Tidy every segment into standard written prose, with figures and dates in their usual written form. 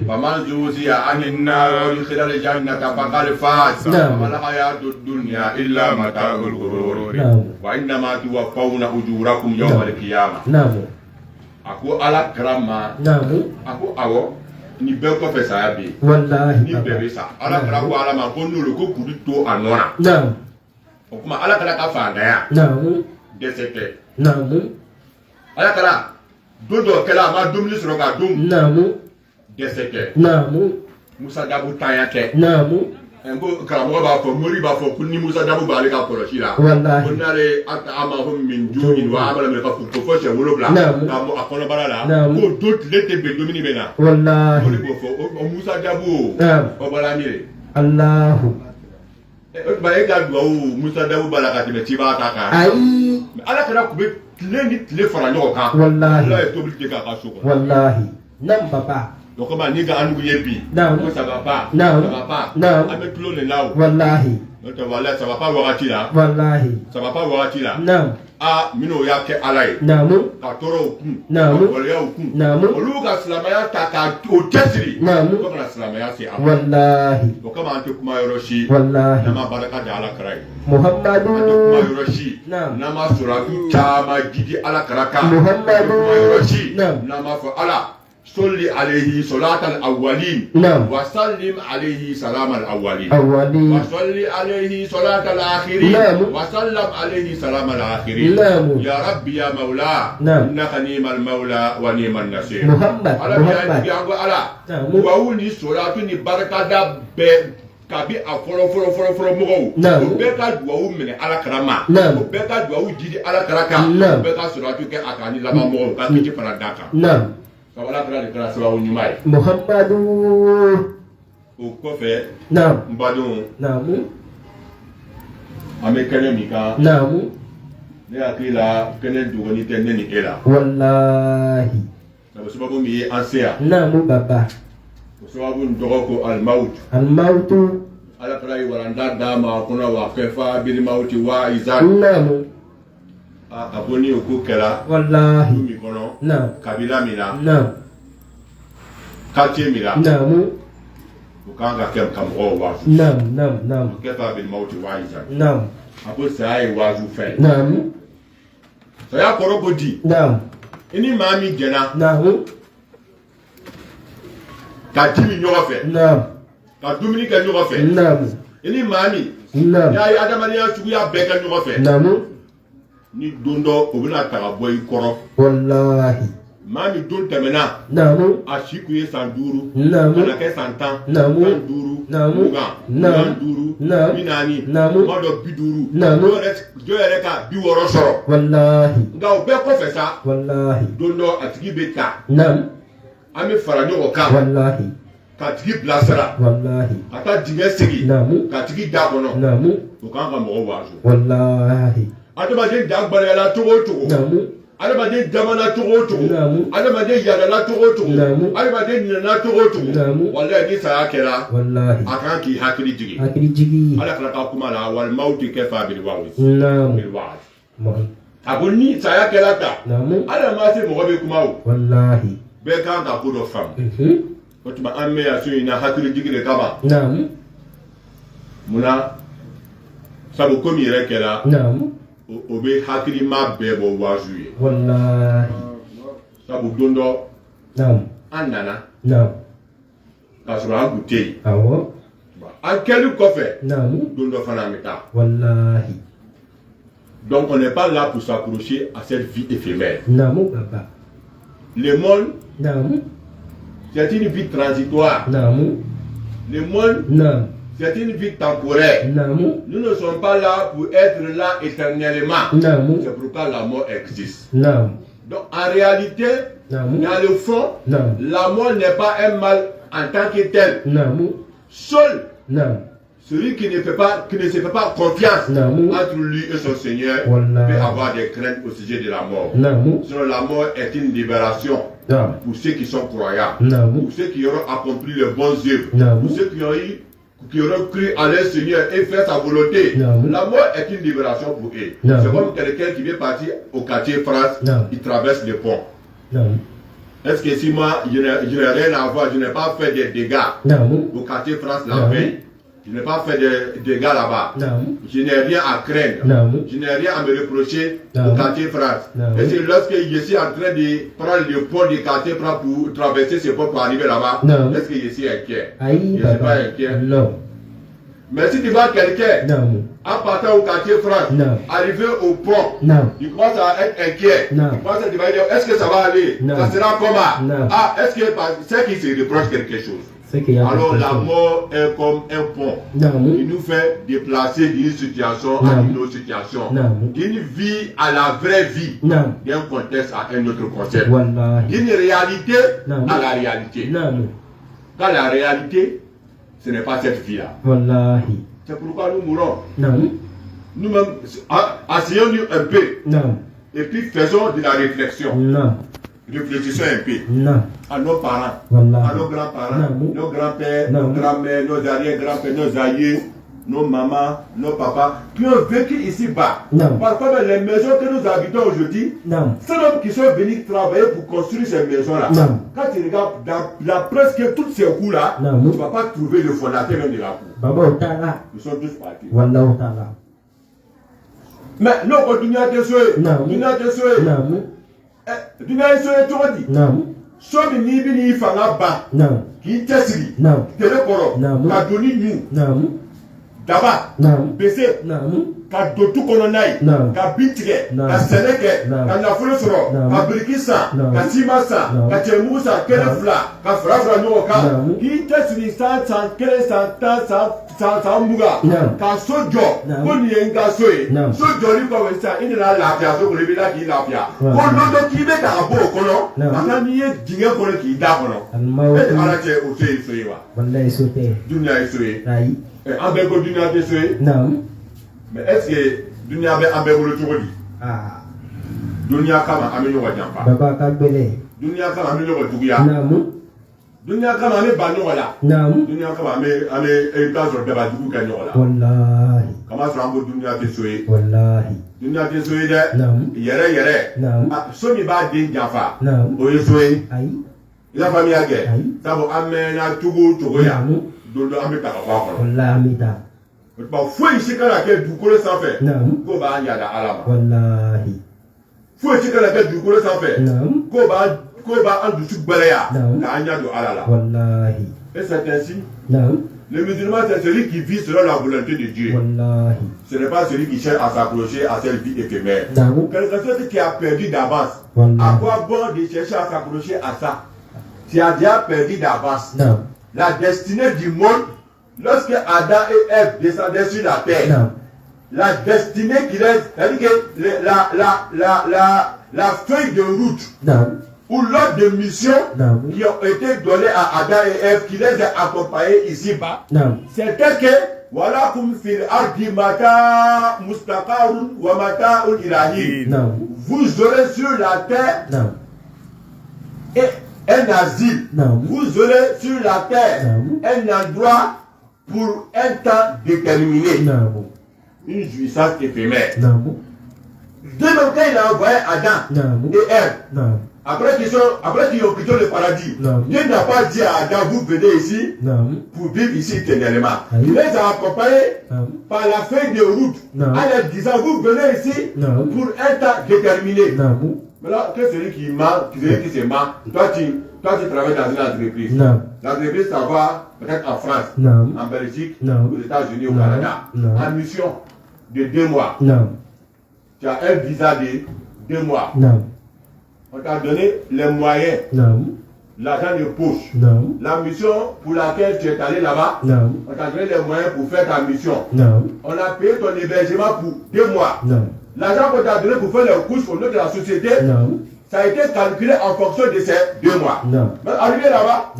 فمن زوزي عن النار ويدخل الجنة فقد فاز وما الحياة الدنيا إلا متاع الغرور وإنما توفون أجوركم يوم القيامة أكو على كرامة أكو أو ni bɛɛ kɔfɛ saya bɛ yen wallahi ni bɛɛ bɛ sa ala kɛra ko ala ma ko n'olu ko kuru to a nɔ na o kuma ala kɛra ka fantanya dɛsɛ tɛ ala kɛra don dɔ kɛla a ma dumuni sɔrɔ ka dun dɛsɛ tɛ musa dabu tanya tɛ ko karamɔgɔ b'a fɔ mori b'a fɔ ko ni musa dabu b'ale ka kɔlɔsi la ko n'ale a ma ko min ju ɲini wa a b'a la minɛ ka fɔ fɔ sɛ wolonwula k'a bɔ a kɔnɔbara la ko don tile tɛ bɛn dumuni bɛ na mori b'o fɔ o musa dabu o bɔra min ye Allahu ba e ka duwawu musa dabu b'a la ka tɛmɛ ciba ta kan ayi ala kɛra kun bɛ tile ni tile fara ɲɔgɔn kan wallahi ala ye tobili kɛ k'a ka so kɔnɔ wallahi nam papa o kama ni ka anugu ye bi ko ça va pas an bɛ tulo nin la o wallahi n'o tɛ walahi ça va pas wagati la wallahi ça va pas wagati la a minnu y'a kɛ ala ye ka tɔɔrɔw kun ka waleyaw kun olu ka silamɛya ta ka o cɛsiri fo kana silamɛya se a ma wallahi o kama an tɛ kuma yɔrɔ si wallahi n'an ma barika da ala kara ye Muhammadu an tɛ kuma yɔrɔ si n'an ma suratu caman jidi ala kara kan an tɛ kuma yɔrɔ si n'an ma fɔ ala صلي عليه صلاة الأولين وسلم عليه سلام الأولين وصلي عليه صلاة الآخرين وسلم عليه سلام الآخرين يا رب يا مولا إنك نعم المولى ونعم النصير على بيانغو على وأولي صلاة بركة دب kabi a fɔlɔ mɔgɔw o bɛɛ ka duwawu minɛ ala kara ma o bɛɛ ka duwawu jidi ala kara kan o bɛɛ ka suratu kɛ a kan ni laban mɔgɔw ka kiti fana da kan kabala kɛra de kɛra sababu ɲuman ye Muhammadu o kɔfɛ n badenw an bɛ kɛnɛ min kan ne hakili la kɛnɛ dogoni tɛ ne ni e la wallahi sabu sababu min ye an se yan baba o sababu in tɔgɔ ko alimawutu ala kɛra ye walanda d'a ma kɔnɔ wa kɛ fa bilimawuti wa izaki a ko ni o ko kɛra wallahi du min kɔnɔ kabila min na quartier min na o kan ka kɛ ka mɔgɔw waazu o kɛ fa bilimawuti wa izaki a ko saya ye waazu fɛn ye saya kɔrɔ ko di i ni maa min jɛna ka dimi ɲɔgɔn fɛ ka dumuni kɛ ɲɔgɔn fɛ i ni maa min y'a ye adamadenya suguya bɛɛ kɛ ɲɔgɔn fɛ ni don dɔ o bɛna ta ka bɔ i kɔrɔ wallahi maa min don tɛmɛna a si kun ye san 5 ka na kɛ san 10 san 5 20 40 40 kuma dɔ 50 dɔ yɛrɛ ka 60 sɔrɔ wallahi nka o bɛɛ kɔfɛ sa wallahi don dɔ a tigi bɛ ta an bɛ fara ɲɔgɔn kan wallahi ka tigi bilasira wallahi ka taa dingɛ segi ka tigi da kɔnɔ o kan ka mɔgɔ waazu wallahi adamaden da gbariyala cogo o cogo adamaden damana cogo o cogo adamaden yadala cogo o cogo adamaden nana cogo o cogo walayi ni saya kɛra a kan k'i hakili jigin ala fana ka kuma la walimawuti kɛ fa biliwazi a ko ni saya kɛra ta ala ma se mɔgɔ bɛ kuma o wallahi bɛɛ kan ka ko dɔ faamu o tuma an bɛ yan so in na hakili jigi de kama munna sabu komi yɛrɛ kɛra o bɛ hakilima bɛɛ bɔ waazu ye wallahi sabu don dɔ an nana k'a sɔrɔ an kun tɛ yen an kɛli kɔfɛ don dɔ fana an bɛ taa wallahi donc on n'est pas là pour s'accrocher à cette vie éphémère le monde c'est une vie transitoire le monde c'est une vie temporaire. Nous ne sommes pas là pour être là éternellement. C'est pourquoi la mort existe. Donc en réalité, dans le fond, la mort n'est pas un mal en tant que tel. Seul celui qui ne se fait pas confiance entre lui et son Seigneur peut avoir des craintes au sujet de la mort. Sinon la mort est une libération pour ceux qui sont croyants, pour ceux qui auront accompli les bonnes œuvres, pour ceux qui auront cru à leur Seigneur et fait sa volonté. La mort est une libération pour eux. C'est comme quelqu'un qui vient partir au quartier France, il traverse le pont. Est-ce que si moi, je n'ai rien à voir, je n'ai pas fait des dégâts au quartier France la veille, je n'ai pas fait des dégâts là-bas, je n'ai rien à craindre, je n'ai rien à me reprocher au quartier France. Et c'est lorsque je suis en train de prendre le pont du quartier France pour traverser ce pont pour arriver là-bas, est-ce que je suis inquiet? Je ne suis pas inquiet. Mais si tu vois quelqu'un en partant au quartier France, arriver au pont, tu commences à être inquiet. Tu commences à te dire, est-ce que ça va aller? Ça sera comment? Ah, est-ce que c'est qu'il se reproche quelque chose? Alors la mort est comme un pont qui nous fait déplacer d'une situation à une autre situation, d'une vie à la vraie vie, d'un contexte à un autre contexte, d'une réalité à la réalité. Quand la réalité, ce n'est pas cette vie-là. C'est pourquoi nous mourons. Nous-mêmes, asseyons-nous un peu. Et puis faisons de la réflexion. Réfléchissons un peu à nos parents, à nos grands-parents, nos grands-pères, nos grands-mères, nos arrière-grands-pères, nos aïeux, nos mamans, nos papas, qui ont vécu ici-bas. Parfois, les maisons que nous habitons aujourd'hui, c'est eux qui sont venus travailler pour construire ces maisons-là. Quand tu regardes dans presque tous ces coups-là, tu ne vas pas trouver le fondateur même de la cour. Ils sont tous partis. Mais nous continuons à te souhaiter. Dina so eto di so mi ni bi ni fa na ba ki tesiri tele koro ka doni nu daba bese ka dotu kono nai ka bitige ka seneke ka nafolo soro ka birikisa ka simasa ka temusa kele fla ka frafra no ka ki tesiri sa kele sa muga ka sojo ko ni enga soe sojo ni ko wesa ina la pia so ko le bi la ki la pia ko lodo ki be ka bo kono na ni e dinge ko ki da kono e ala che o se soe wa wallahi sote dunya soe ai ambe ko dunya te soe mais est-ce que dunya be ambe bolo chogodi dunya kama amenyo wa jampa baba ka bele dunya kama amenyo wa tugiya dunya kama ame banyo wala dunya kama ame e kazo de ba dugu kanyo wala wallahi kama srambo dunya te soe wallahi dunya te soe de yere so mi ba din jafa o ye soe ai ila famille age sabo ame na tugu togoya dondo ame ta kwa ko wallahi amita ba foi sikala ke dukolo sanfɛ ko b'a yada ala ma wallahi foi sikala ke dukolo sanfɛ ko b'a an dusu gbɛlɛya k'an ɲa don ala la wallahi et c'est ainsi le musulman c'est celui qui vit selon la volonté de Dieu wallahi ce n'est pas celui qui cherche à s'accrocher à cette vie éphémère quelqu'un qui a perdu d'avance à quoi bon de chercher à s'accrocher à ça tu as déjà perdu d'avance la destinée du monde. Lorsque Adam et Ève descendaient sur la terre, la destinée qui reste, c'est-à-dire que la feuille de route ou l'ordre de mission qui ont été donnés à Adam et Ève, qui les a accompagnés ici-bas, c'était que voilà comme fil ardi mata mustaqarun wa mata'un ilahi. Vous aurez sur la terre un asile. Vous aurez sur la terre un endroit pour un temps déterminé, une jouissance éphémère. Dès le temps, il a envoyé Adam et Ève. Après qu'ils ont quitté le paradis, Dieu n'a pas dit à Adam, vous venez ici pour vivre ici éternellement. Il les a accompagnés par la feuille de route en leur disant, vous venez ici pour un temps déterminé. Maintenant, que celui qui ment, celui qui se ment, toi tu travailles dans une entreprise. L'entreprise, ça va peut-être en France, en Belgique, aux États-Unis, au Canada, en mission de 2 mois. Tu as un visa de 2 mois. On t'a donné les moyens, l'argent de poche, la mission pour laquelle tu es allé là-bas, on t'a donné les moyens pour faire ta mission. On a payé ton hébergement pour 2 mois. L'argent qu'on t'a donné pour faire les couches au nom de la société, ça a été calculé en fonction de ces 2 mois. Mais arrivé là-bas,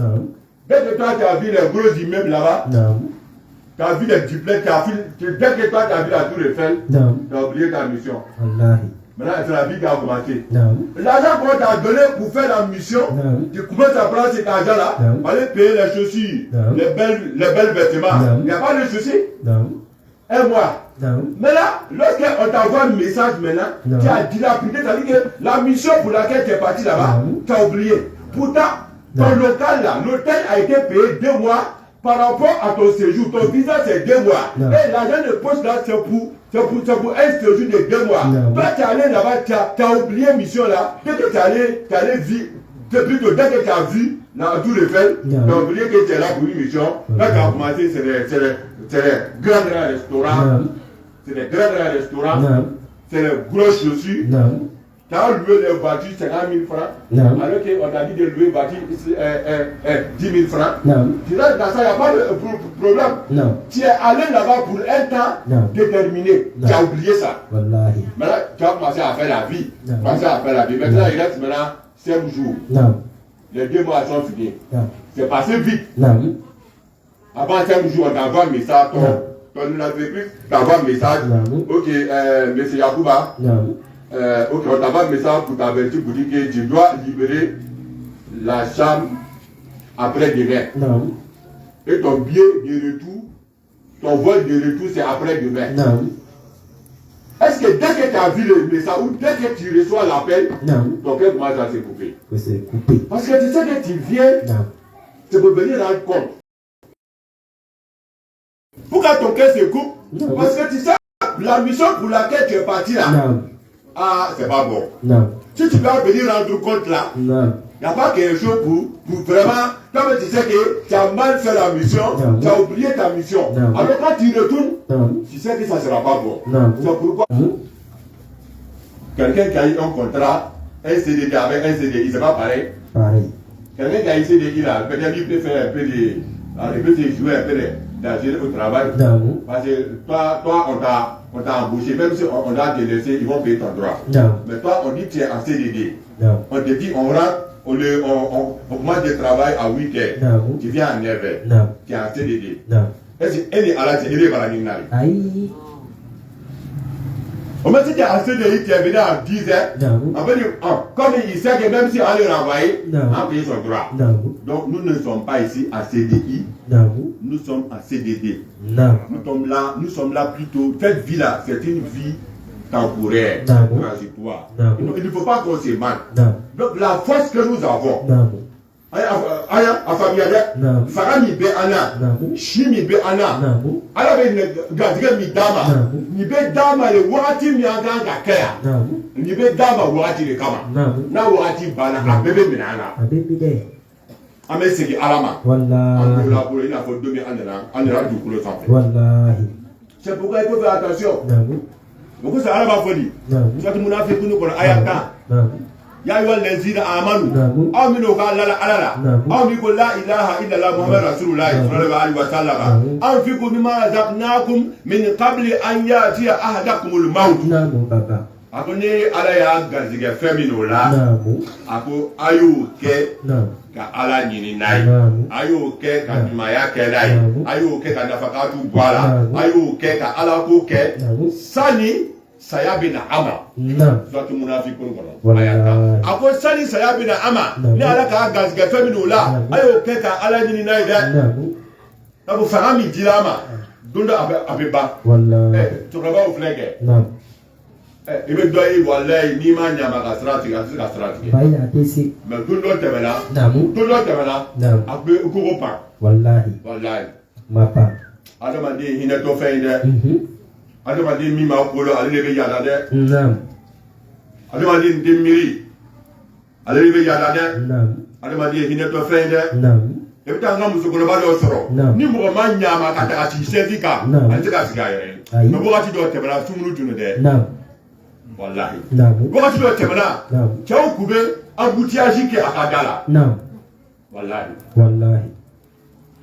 dès que toi tu as vu les gros immeubles là-bas, tu as vu les duplex, dès que toi tu as vu la tour Eiffel, tu as oublié ta mission. Maintenant, c'est la vie qui a augmenté. L'argent qu'on t'a donné pour faire la mission, tu commences à prendre cet argent-là, aller payer les chaussures, les belles vêtements. Il n'y a pas de souci. Un mois. Mais là, lorsqu'on t'envoie un message maintenant, tu as dilapidé, c'est-à-dire que la mission pour laquelle tu es parti là-bas, tu as oublié. Pourtant, ton local là, l'hôtel a été payé 2 mois par rapport à ton séjour. Ton visa c'est 2 mois. Et l'argent de poste là c'est pour un séjour de 2 mois. Toi tu es allé là-bas, tu as oublié mission là. Dès que tu es allé vivre, plutôt dès que tu as vu la Tour Eiffel, tu as oublié que tu es là pour une mission. Là tu as commencé, c'est les grands restaurants. C'est les grands restaurants. C'est les grosses chaussures. Tu as loué les voitures 50 000 francs. Alors qu'on t'a dit de louer voiture 10 000 francs. Tu restes dans ça, il n'y a pas de problème. Tu es allé là-bas pour un temps déterminé. Tu as oublié ça. Maintenant, tu as commencé à faire la vie. Maintenant, il reste maintenant 5 jours. Les 2 mois sont finis. C'est passé vite. Avant 5 jours, on t'envoie un message. Ton entreprise t'envoie un message. Ok, monsieur Yacouba. Ok, on t'envoie un message pour t'avertir, pour dire que tu dois libérer la chambre après demain. Et ton billet de retour, ton vol de retour, c'est après demain. Est-ce que dès que tu as vu le message ou dès que tu reçois l'appel, ton cœur commence à se couper? Parce que tu sais que tu viens, c'est pour venir rendre compte. Pourquoi ton cœur se coupe? Parce que tu sais, la mission pour laquelle tu es parti là, ah, c'est pas bon. Si tu dois venir rendre compte là, il n'y a pas quelque chose pour vraiment, comme tu sais que tu as mal fait la mission, tu as oublié ta mission. Alors quand tu retournes, tu sais que ça ne sera pas bon. C'est pourquoi quelqu'un qui a eu un contrat, un CDD avec un CDI, c'est pas pareil. Quelqu'un qui a eu un CDI là, peut-être il peut faire un peu de. Il peut se jouer un peu d'agir au travail. Parce que toi on t'a embauché, même si on t'a délaissé, ils vont payer ton droit. Mais toi, on dit que tu es en CDD. On te dit, on rentre, on commence le travail à 8 heures. Tu viens à 9 heures. Tu es en CDD. Est-ce que elle est à la CDD par la nuit? Au moins, si tu es en CDD, tu es venu à 10 heures. On peut dire, comme il sait que même si on le renvoyer, on paye son droit. Donc, nous ne sommes pas ici à CDI. Nous sommes à CDD. Nous sommes là plutôt. Cette vie-là, c'est une vie temporaire, transitoire. Il ne faut pas qu'on se manque. Donc, la force que nous avons, aya afamiyade fara mi be ana shi mi be ana ala be gadige mi dama ni be dama le wakati mi anga ga kaya ni be dama wakati le kama na wakati bana abebe minana abebe ame sigi alama wallahi on la pour ina fo domi andela du kulo sanfé wallahi c'est pourquoi il faut faire attention beaucoup ça alama fodi ça tout munafiqu ni ko ayata ya ayyuhal ladzina amanu aminu qala ala aminu la ilaha illa allah muhammad rasulullah sallallahu alaihi wasallam anfiqu mimma razaqnakum min qabli an yati ahadakumul maut akoni ala ya gazige femino la ako ayu ke ka ala nyini nai ayu ke ka maya ke nai ayu ke ka nafaqatu bwala ayu ke ka ala ko ke sani saya bina ama zatu munafiqun kono ayata ako sani saya bina ama ni ala ka gazga femino la ayo ke ka ala ni na ida abu fahami dilama dunda abeba wallahi to raba o flege ibe doyi wallahi ni ma nyama ka strati bayna tesi me dundo temela abe ko pa wallahi mapa adama di hina to feinde adamadi mi ma kolo ale be yada de adamadi ndemiri ale be yada de adamadi hine to fende e bi tanga muso kolo ba do soro ni mo ma nyama ka ta ci sefika ante ka siga yere me bo gati do tebra sumunu tunu de wallahi bo gati do tebra chaw kube abutiaji ke akadala wallahi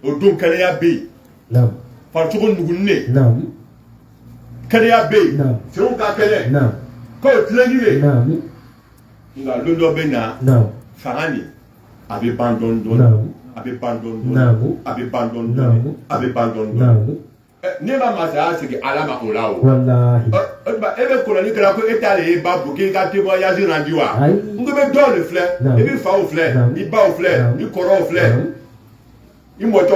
o dum kale ya be par to nugunne kaya be c'est un cas kele ko tlenire nga londo be na farani abe bandon ne ma masa c'est que alama olao wallahi ba ebe ko ni kala ko etale ba bu ke ka témoignage rendiwa ngebe do le fleur e bi fa au fleur ni ba au fleur ni koro au fleur il m'a dit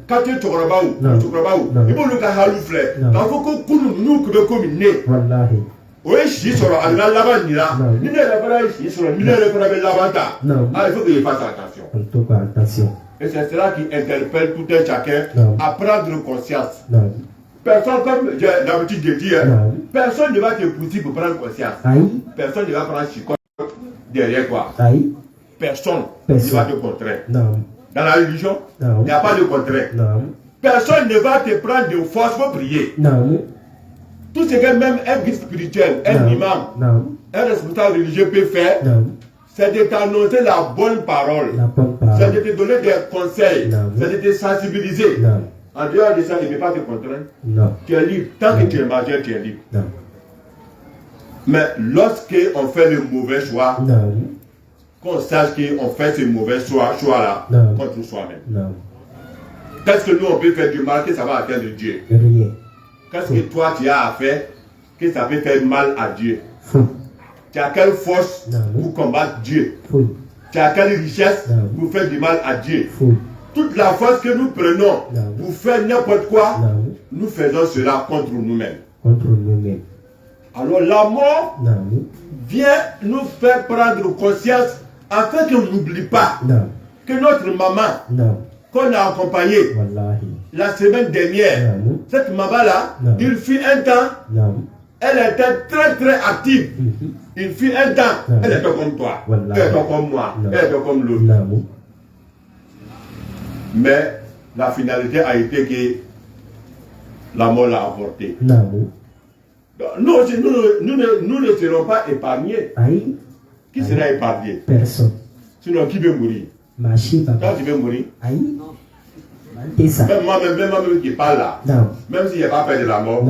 quand tu te rebaou, il faut le halu fleur. Quand faut que nous nous que comme né. Wallahi. Oui, si sur la lavanda, il n'est pas ici sur le milieu de la lavanda. Ah, il faut qu'il fasse attention. En tout cas, attention. Et c'est cela qui interpelle tout un chacun à prendre conscience. Personne, comme j'ai l'habitude de dire, personne ne va te pousser pour prendre conscience. Personne ne va prendre chicotte derrière toi. Personne ne va te contraire. Dans la religion, il n'y a pas de contraire. Personne ne va te prendre de force pour prier. Tout ce que même un guide spirituel, un imam, un responsable religieux peut faire, c'est de t'annoncer la bonne parole. C'est de te donner des conseils. C'est de te sensibiliser. En dehors de ça, il ne peut pas te contraindre. Tu es libre. Tant que tu es majeur, tu es libre. Mais lorsqu'on fait le mauvais choix, qu'on sache qu'on fait ce mauvais choix-là contre soi-même. Qu'est-ce que nous on peut faire du mal que ça va atteindre Dieu? Qu'est-ce que toi tu as à faire que ça peut faire mal à Dieu? Tu as quelle force pour combattre Dieu? Tu as quelle richesse pour faire du mal à Dieu? Toute la force que nous prenons pour faire n'importe quoi, nous faisons cela contre nous-mêmes. Alors la mort vient nous faire prendre conscience afin qu'on n'oublie pas que notre maman qu'on a accompagnée la semaine dernière, cette maman-là, il fut un temps, elle était très très active. Il fut un temps, elle était comme toi, elle était comme moi, elle était comme l'autre. Mais la finalité a été que la mort l'a emporté. Nous ne serons pas épargnés. Qui sera épargné? Personne. Sinon, qui veut mourir? Quand tu veux mourir? Même moi-même qui parle là, même si je n'ai pas peur de la mort,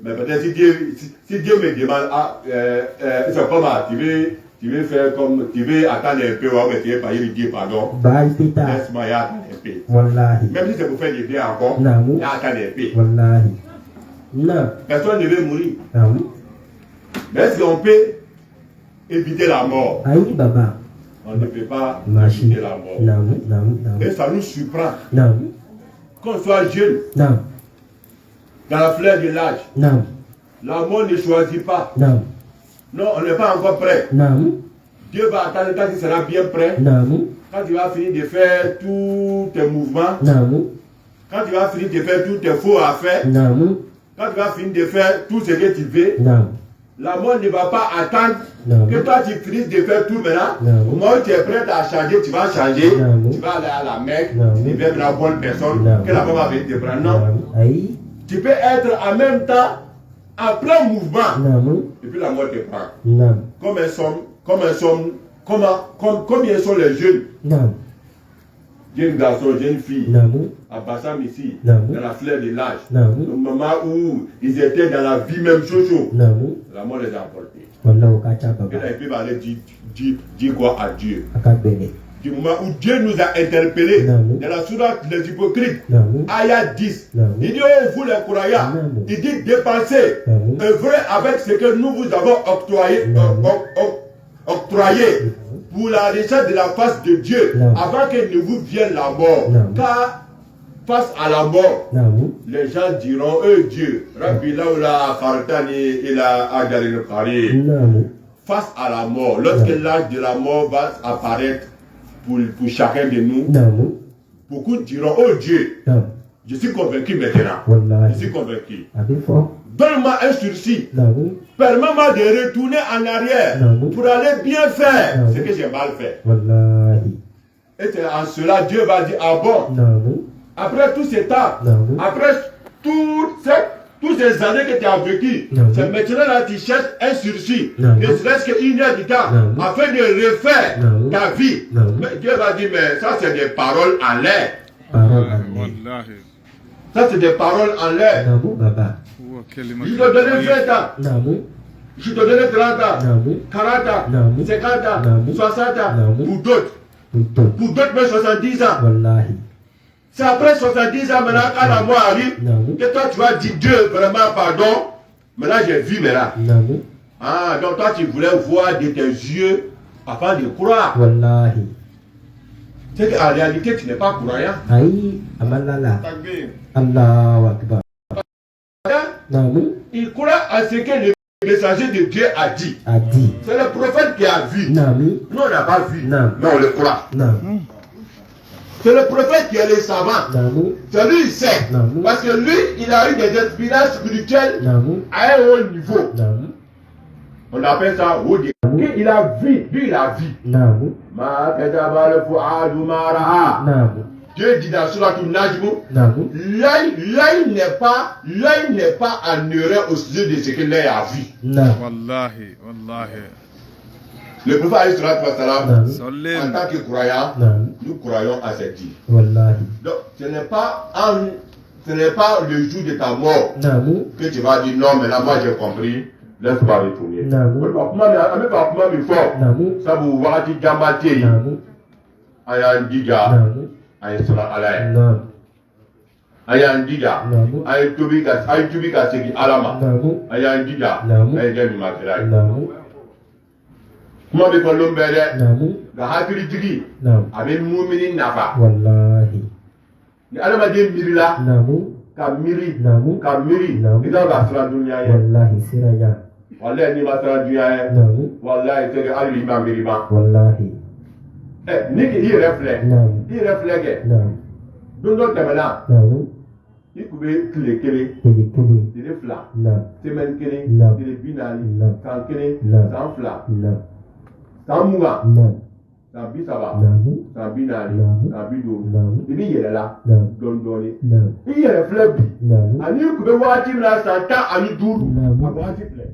mais peut-être si Dieu me demande, c'est comment, tu veux faire comme, tu veux attendre un peu, mais tu veux pas lui dire pardon, laisse-moi y attendre un peu. Même si c'est pour faire du bien encore, y attendre un peu. Personne ne veut mourir. Mais est-ce qu'on peut éviter la mort? On ne peut pas éviter la mort. Et ça nous surprend. Qu'on soit jeune, dans la fleur de l'âge, la mort ne choisit pas. Non, on n'est pas encore prêt. Dieu va attendre quand il sera bien prêt. Quand tu vas finir de faire tous tes mouvements. Quand tu vas finir de faire tous tes faux affaires. Quand tu vas finir de faire tout ce que tu veux. La mort ne va pas attendre que toi tu finisses de faire tout maintenant. Au moment où tu es prêt à changer, tu vas changer. Tu vas aller à la Mecque, tu deviens la bonne personne, que la mort va venir te prendre. Non. Tu peux être en même temps en plein mouvement. Et puis la mort te prend. Combien sont les jeunes? Jeunes garçons, jeunes filles, à Bassam ici, dans la fleur de l'âge, au moment où ils étaient dans la vie même chaud, la mort les a emportés. Et là, ils peuvent aller dire quoi à Dieu? Du moment où Dieu nous a interpellés dans la sourate des hypocrites, ayat 10, il dit, oh vous les croyants, il dit dépensez, œuvrez avec ce que nous vous avons octroyé pour la richesse de la face de Dieu, avant que ne vous vienne la mort. Car face à la mort, les gens diront, Dieu, Rabbi Laoula Fartani ila Agaril Kari. Face à la mort, lorsque l'âge de la mort va apparaître pour chacun de nous, beaucoup diront, oh Dieu, je suis convaincu maintenant. Je suis convaincu. Donne-moi un sursis. Permets-moi de retourner en arrière pour aller bien faire ce que j'ai mal fait. Et c'est en cela Dieu va dire, ah bon, après tout ce temps, après toutes ces années que tu as vécues, c'est maintenant là tu cherches un sursis, ne serait-ce qu'une heure du temps, afin de refaire ta vie. Mais Dieu va dire, mais ça c'est des paroles en l'air. Ça c'est des paroles en l'air. Je te donne 20 ans. Je te donne 30 ans, 40 ans, 50 ans, 60 ans, pour d'autres. Pour d'autres, même 70 ans. C'est après 70 ans maintenant, quand la mort arrive, que toi tu vas dire Dieu, vraiment pardon. Maintenant j'ai vu maintenant. Ah, donc toi tu voulais voir de tes yeux afin de croire. C'est qu'en réalité tu n'es pas croyant. Il croit à ce que le Le messager de Dieu a dit. C'est le prophète qui a vu. Nous, on n'a pas vu. Mais on le croit. C'est le prophète qui est le savant. C'est lui, il sait. Parce que lui, il a eu des expériences spirituelles à un haut niveau. On appelle ça Wodi. Il a vu. Lui, il a vu. Dieu dit dans Surah Al-Najm, l'œil n'est pas en erreur au sujet de ce que l'œil a vu. Wallahi. Le prophète en tant que croyant, nous croyons à cette dit. Donc, ce n'est pas le jour de ta mort que tu vas dire non, mais là, moi j'ai compris, laisse-moi retourner. Ça vous voit dire Gamati, Ayan Diga, Ayan Sala Alay, Ayan Diga, Ayan Tubika Segi Alama, Ayan Diga, Ayan Jami Makirai. Kuma bɛ fɔ lon bɛɛ dɛ nka hakilitigi a bɛ mumini nafa ni adamaden miirila ka miiri i ka ka siran dunuya ye walayi n'i ma siran dunuya ye walayi c'est que hali i ma miiri ma ni i yɛrɛ filɛ kɛ don dɔ tɛmɛna i tun bɛ tile kelen tile fila semaine kelen tile 40 san kelen san fila san 20 san 30 san 40 san 50 i b'i yɛrɛ la dɔɔni i yɛrɛ filɛ bi ani i tun bɛ wagati min na san 15 a wagati filɛ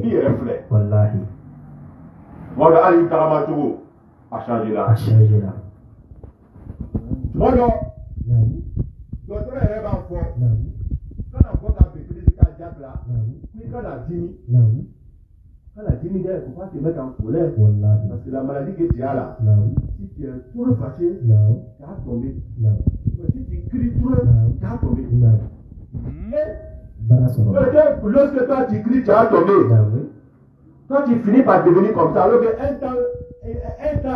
i yɛrɛ filɛ tuma dɔ hali i tagama cogo a changé la tuma dɔ dɔgɔtɔrɔ yɛrɛ b'a fɔ kana bɔ ka bɛn ka jabila ko i kana dimi. Quand la timidité, il ne faut pas te mettre en colère. Parce que la maladie que tu as là, si tu es trop fâché, tu vas tomber. Si tu cries trop, tu vas tomber. Lorsque toi tu cries, tu vas tomber. Quand tu finis par devenir comme ça, alors qu'un temps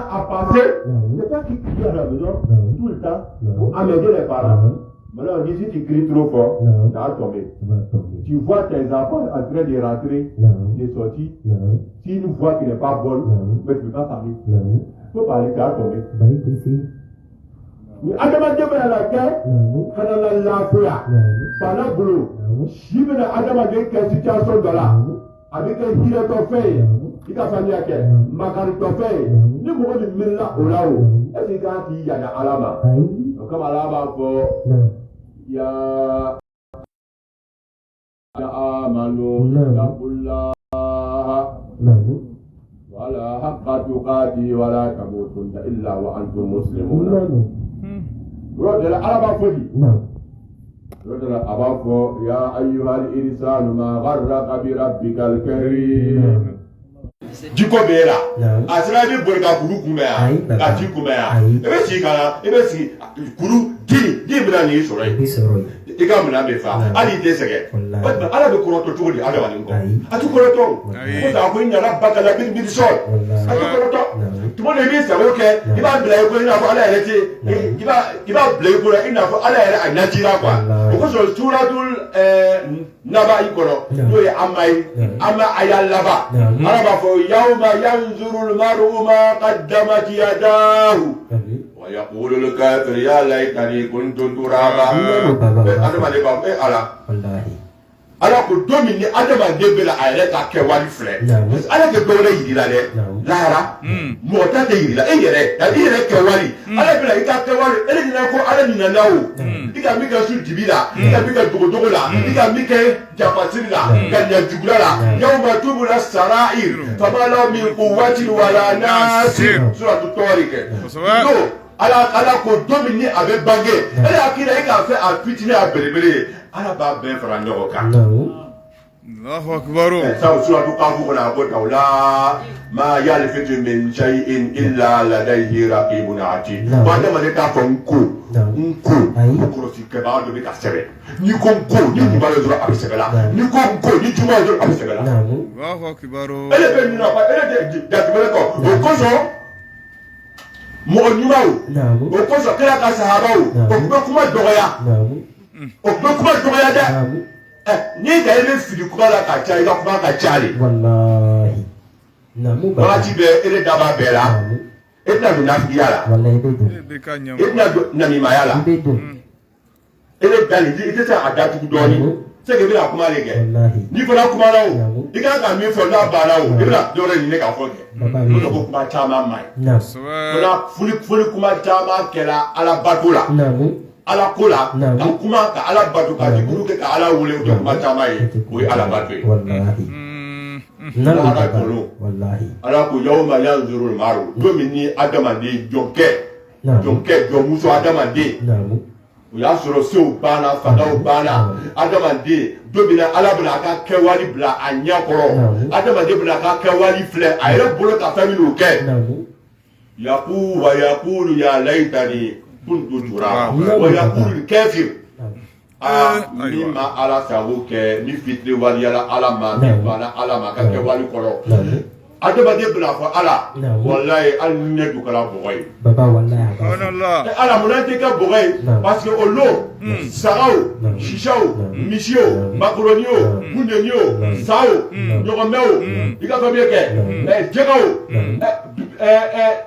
a passé, c'est toi qui cries à la maison tout le temps pour amener les parents. Maintenant, on dit si tu cries trop fort, tu vas tomber. Tu vois tes enfants en train de rentrer, de sortir. S'ils nous voient qu'il n'est pas bon, mais tu ne peux pas parler. Il faut parler, tu vas tomber. Adama Deme à la guerre, Kanala Lafoya, Pana Boulot, Chimena Adama Deme, quelle situation de là, avec un hilet de fait, il a fallu à quel, Makari de fait, nous pouvons nous mettre là au là-haut. Est-ce qu'il y a un alama? Comme alama pour. Ya amanu taqullaha wala haqqa tuqati wala tamutunna illa wa antum muslimun. Bro, la araba fodi. La araba fo ya ayyuhal insanu ma gharraka bi rabbikal karim. Jiko bela asira bi borga kuru kumaya ka ji kumaya e be si kana e be si kuru di bina ni soro i ka mina be fa ali de sege ala be koroto cogo di ala wani ko atu koroto ko ta ko nyala bakala bi so atu koroto tumo de bi sawo ke i ba bla ko ina ko ala yele ti i ba bla ko ina ko ala yele anajira kwa ko so suratul naba ikoro no ye ama ayalaba ala ba fo yawma yanzuru al-mar'u ma qaddamat yadahu wa yaqulu al-kafir ya laytani kuntu turaba adama de ba ala wallahi ala ko domini adama de bela ayre ka ke wali fle ala ke dole yiri la de lara mota de yiri la e yere ke wali ala bela ika ke wali ele ni ko ala ni na nawo ika mi ka su dibila ika mi ka dogo la ika mi ke japatiri la ka nya jugula la yawma tubula sarair fama la min quwwati wala nasir sura tutorike no ala ko domini avec bange ele akira ika fe a pitine a belebele ala ba ben fara nyogo ka Allahu akbar sa sura tukafu na ko taula ma yalfitu min shay'in illa ladayhi raqibun atid wa da ma ta fa nko ko si ke ba do be ka sebe ni ko ni ba do a sebe la ni ko ni juma do a sebe la Allahu akbar ele be ni na pa ele de da be ko ko so mo nyumawo o ko so kala ka sahaba o ko kuma dogoya o kuma dogoya da Ni da ile fili kuma la ka ca ila kuma ka ca le wallahi namu baba waati bɛɛ ele daba bɛɛ la e tɛna don nafigiya la wallahi bɛ don e tɛna don namimaya la bɛ don ele dali i tɛ se a datugu dɔɔni se que i bɛna kuma de kɛ wallahi n'i fana kumana o i kan ka min fɔ n'a banna o i bɛna dɔ wɛrɛ ɲini k'a fɔ kɛ n'o tɛ ko kuma caman man ɲi o la foli kuma caman kɛra ala bato la ala ko la ka kuma ka ala bato ka jiguru kɛ ka ala wele o tɛ kuma caman ye o ye ala bato ye ala kolo ala ko yawma yanzuru al-mar'u don min ni adamaden jɔnmuso adamaden o y'a sɔrɔ sew banna fadaw banna adamaden don min na ala bɛna a ka kɛwale bila a ɲɛ kɔrɔ adamaden bɛna a ka kɛwale filɛ a yɛrɛ bolo ka fɛn minnu kɛ yakulu ya laytani kuntu turaba wa yakulu kafir ni ma ala sago kɛ ni fitiri waliyala ala ma ni banna ala ma ka kɛwale kɔrɔ adamaden bɛna fɔ ala walayi hali ni ne dukala bɔgɔ ye ala munna tɛ kɛ bɔgɔ ye parce que o lo sagaw sisaw misiw makoroniw bundeniw saw ɲɔgɔnmɛw i ka fɛn min kɛ jɛgɛw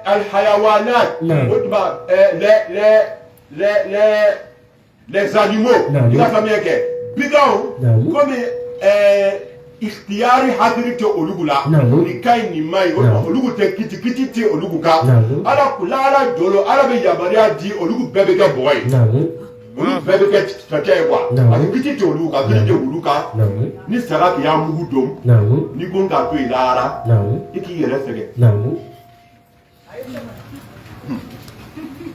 alhayawanat o tuma les animaux i ka fɛn min kɛ bigaw komi ikhtiyari hadiri tɛ olugu la ni ka ɲi nin ma ɲi olugu tɛ kiti tɛ olugu kan ala jolo ala bɛ yamaruya di olugu bɛɛ bɛ kɛ bɔgɔ ye olu bɛɛ bɛ kɛ fɛkɛ ye quoi parce que kiti tɛ olugu kan kiti tɛ olu kan ni saga k'i y'a mugu don ni ko k'a to yen lahara i k'i yɛrɛ sɛgɛn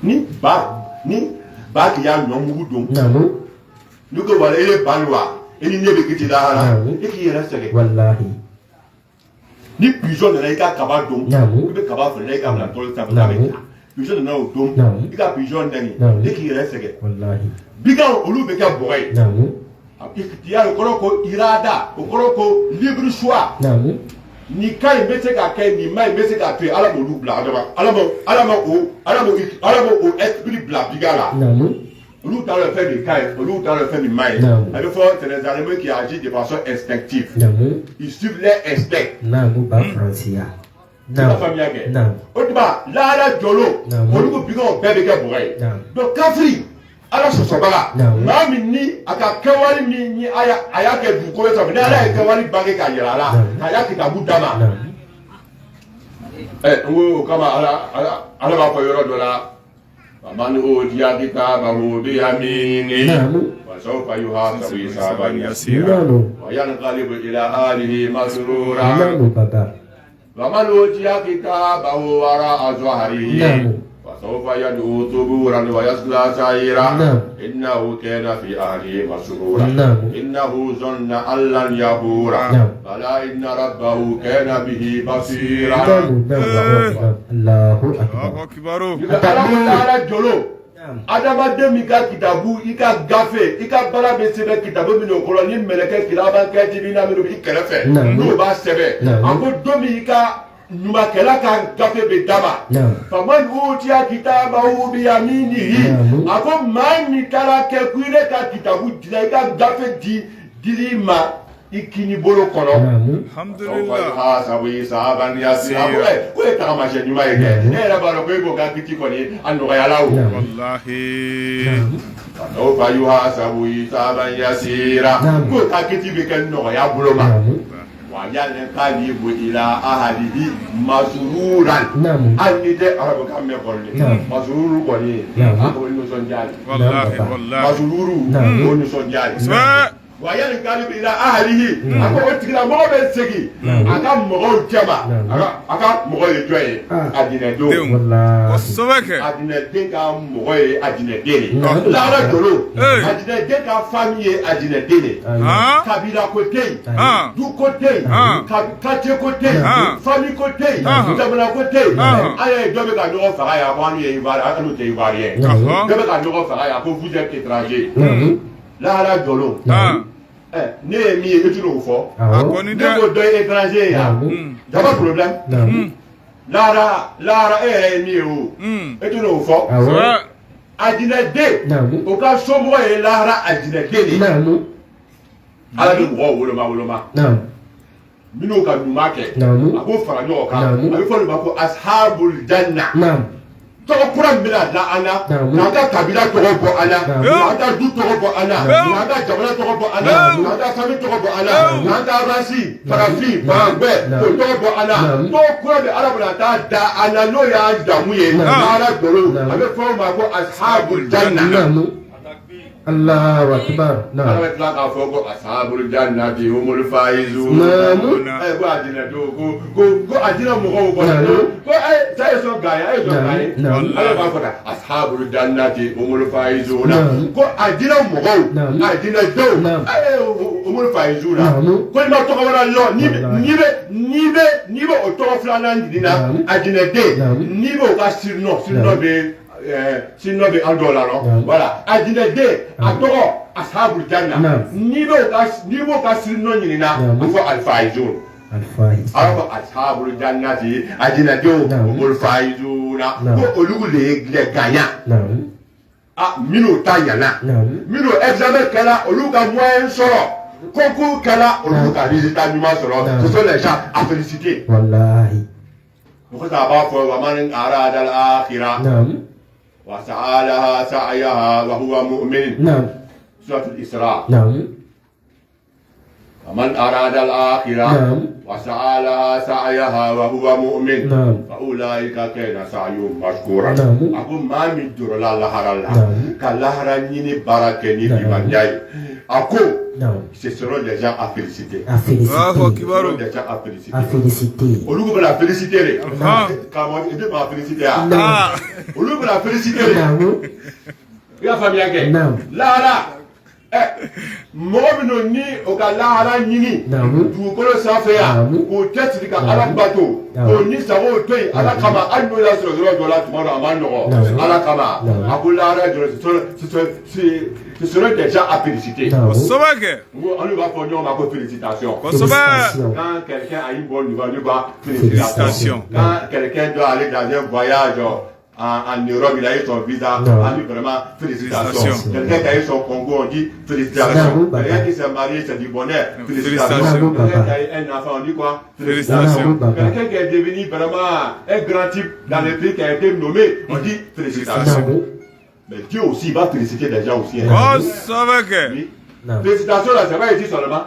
ni ba k'i y'a ɲɔ mugu don ni ko wala e ye ba ni wa e ni ne bɛ kiti lahara e k'i yɛrɛ sɛgɛn wallahi ni pigeon nana i ka kaba don i bɛ kaba fɛnɛ i ka bila tɔli sanfɛ k'a bɛ taa pigeon nana o don i ka pigeon nɛni e k'i yɛrɛ sɛgɛn wallahi bigaw olu bɛ kɛ bɔgɔ ye ikhtiyar o kɔrɔ ko irada o kɔrɔ ko libre choix nin ka ɲi bɛ se ka kɛ nin ma ɲi bɛ se ka to yen ala b'olu bila ala ma o esprit bila biga la olu t'a dɔn fɛn min ka ɲi olu t'a dɔn fɛn min ma ɲi a bɛ fɔ c'est les animaux qui agissent de façon instinctive ils suivent les instincts ba faransiya i ka faamuya kɛ o tuma lahara jɔlo olu ko bigaw bɛɛ bɛ kɛ bɔgɔ ye donc kafiri ala sɔsɔbaga maa min ni a ka kɛwale min ni a y'a kɛ dugukolo sanfɛ ni ala ye kɛwale bange ka yira a la k'a y'a kitabu d'a ma n ko o kama ala b'a fɔ yɔrɔ dɔ la faman utiya kitabahu biyaminihi fasawfa yuhasabu hisaban yasira wa yanqalibu ila ahlihi masrura faman utiya kitabahu wara'a zahrihi فسوف يدعو ثبورا ويصلى سعيرا إنه كان في أهله مسرورا إنه ظن أن لن يبورا بلى إن ربه كان به بصيرا الله أكبر adamaden min ka kitabu i ka gafe i ka baara bɛ sɛbɛn kitabu minnu kɔnɔ ni mɛlɛkɛ kiraman kɛ jibina minnu bɛ i kɛrɛfɛ n'o b'a sɛbɛn a ko don min i ka ɲumankɛla ka gafe bɛ d'a ma faman utiya kitabahu biyaminihi a ko maa min taara kɛ ko i ne ka kitabu dila i ka gafe dili ma i kini bolo kɔnɔ alhamdulillah sabu hisaban yasira ko ye tagamasiyɛn ɲuman ye kɛ ne yɛrɛ b'a dɔn ko e b'o ka kiti kɔni a nɔgɔyala o wallahi sawfa yuhasabu hisaban yasira ko ka kiti bɛ kɛ nɔgɔya bolo ma wa yanqalibu ila ahlihi masruran hali ni tɛ arabukan mɛn kɔni masruru kɔni o nisɔndiya ye wallahi masruru o nisɔndiya ye wa yanqalibu ila ahlihi a ko o tigilamɔgɔ bɛ segin a ka mɔgɔw cɛma a ka mɔgɔ ye jɔn ye adinɛdenw adinɛden ka mɔgɔ ye adinɛden de lahara jolo adinɛden ka fami ye adinɛden de kabila ko tɛ yen du ko tɛ yen quartier ko tɛ yen famille ko tɛ yen jamana ko tɛ yen an ye dɔ bɛ ka ɲɔgɔn faga yan ko an ye ivoirien an tɛ ivoirien dɔ bɛ ka ɲɔgɔn faga yan ko vous êtes étranger lahara jolo ne ye min ye e tɛ n'o fɔ ne ko dɔ ye étranger ye yan jaba problème lahara e yɛrɛ ye min ye o e tɛ n'o fɔ adinɛden o ka somɔgɔ ye lahara adinɛden de ala de mɔgɔw woloma minnu ka ɲuman kɛ a b'o fara ɲɔgɔn kan a bɛ fɔ olu ma ko ashabul janna tɔgɔ kura min bɛna da an na n'an ka kabila tɔgɔ bɔ an na n'an ka du tɔgɔ bɔ an na n'an ka jamana tɔgɔ bɔ an na n'an ka famille tɔgɔ bɔ an na n'an ka rasi farafin fangbɛ o tɔgɔ bɔ an na tɔgɔ kura bɛ ala bɛna taa da an na n'o y'an jamu ye n'ala dolo a bɛ fɔ o ma ko ashabul janna. Allahu akbar. Ala bɛ tila k'a fɔ ko ashabul jannati humul faizun. Ko a jinɛ don ko a jinɛ mɔgɔw kɔnɔ ko ça ye sɔn gaya a ye sɔn gaya ala b'a fɔ ashabul jannati humul faizun ko a jinɛ mɔgɔw a jinɛ denw humul faizun ko ni ma tɔgɔ wɛrɛ lɔ n'i bɛ o tɔgɔ filanan ɲini na a jinɛ den n'i bɛ o ka sirinɔ bɛ. Sinon be an dɔ la voilà a jinɛ den a tɔgɔ ashabul janna n'i b'o ka sirinɔ ɲini na a fɔ alfaizun a fɔ ashabul jannati a jinɛ denw humul faizun ko olu de gagnant minnu ta ɲana minnu examen kɛla olu ka moyen sɔrɔ concours kɛla olu ka résultat ɲuman sɔrɔ ce sont les gens à féliciter wallahi o ko ta b'a fɔ wa man arada al-akhirah وسعى لها سعيها وهو مؤمن سورة الإسراء ومن أراد الآخرة وسعى لها سعيها وهو مؤمن فأولئك كان سعيهم مشكورا أقول ما من دور الله كالله نيني بركني بمن جاي أقول ce seront des gens à féliciter. À féliciter. Des gens à féliciter. À féliciter. Au lieu de la féliciter, comment il dit ma féliciter. Au lieu de la féliciter, il y a famille à qui? Là, mɔgɔ minnu ni o ka lahara ɲini dugukolo sanfɛ yan k'o cɛsiri ka ala bato k'o ni sago to yen ala kama hali n'o y'a sɔrɔ yɔrɔ dɔ la tuma dɔ a ma nɔgɔ ala kama a ko lahara dɔrɔn ce seront des gens à féliciter. Kosɛbɛ kɛ. Olu b'a fɔ ɲɔgɔn ma ko félicitations. Kosɛbɛ. Quand quelqu'un a une bonne nouvelle, on dit quoi? Félicitations. Quand quelqu'un doit aller dans un voyage en Europe, il a eu son visa, on dit vraiment félicitations. Quelqu'un qui a eu son Congo, on dit félicitations. Quelqu'un qui s'est marié, c'est du bonheur, félicitations. Quelqu'un qui a eu un enfant, on dit quoi? Félicitations. Quelqu'un qui est devenu vraiment un grand type dans le pays qui a été nommé, on dit félicitations. Mais Dieu aussi va féliciter les gens aussi. Oui. Félicitations là, ça va être dit seulement.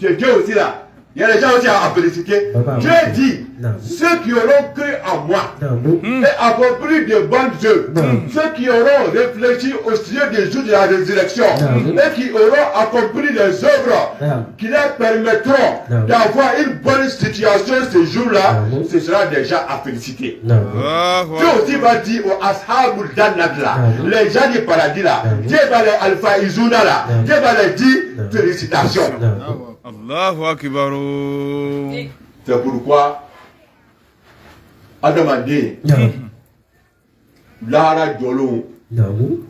C'est Dieu aussi là. Il y a des gens aussi à féliciter. Dieu dit, ceux qui auront cru en moi et accompli de bonnes œuvres, ceux qui auront réfléchi au sujet des jours de la résurrection et qui auront accompli des œuvres qui leur permettront d'avoir une bonne situation ce jour-là, ce sera déjà à féliciter. Dieu aussi va dire aux ashabul jannat là, les gens du paradis là, Dieu va les alphaïzouna là, Dieu va les dire félicitations. Allahu Akbar. C'est pourquoi adamaden lahara jɔlenw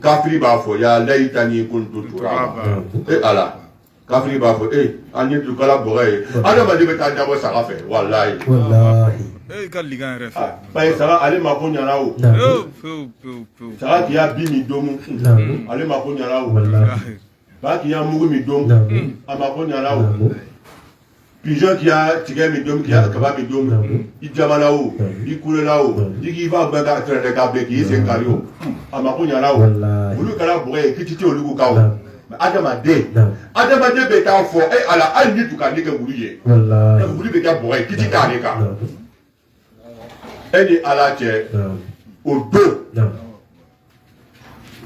kafiri b'a fɔ ya layitani kuntu turaba ala kafiri b'a fɔ an ye dukala bɔgɔ ye adamaden bɛ taa dabɔ saga fɛ walayi ka ligan yɛrɛ fɛ parce saga ale mako ɲana o saga k'i ya bin min domu ale mako ɲana o ba k'i ya mugu min domu a mako ɲana o pigeon qui a tigɛ min domu qui a kaba min domu i jamana o i kulela o i k'i fa bɛɛ ka tɛrɛtɛ k'a bɛɛ k'i sen kari o a mako ɲana o olu kɛra bɔgɔ ye k'i ti se olu ka o adamaden bɛ taa fɔ ala hali ni tun ka ne kɛ wulu ye wulu bɛ kɛ bɔgɔ ye k'i ti k'ale kan ni ala cɛ o don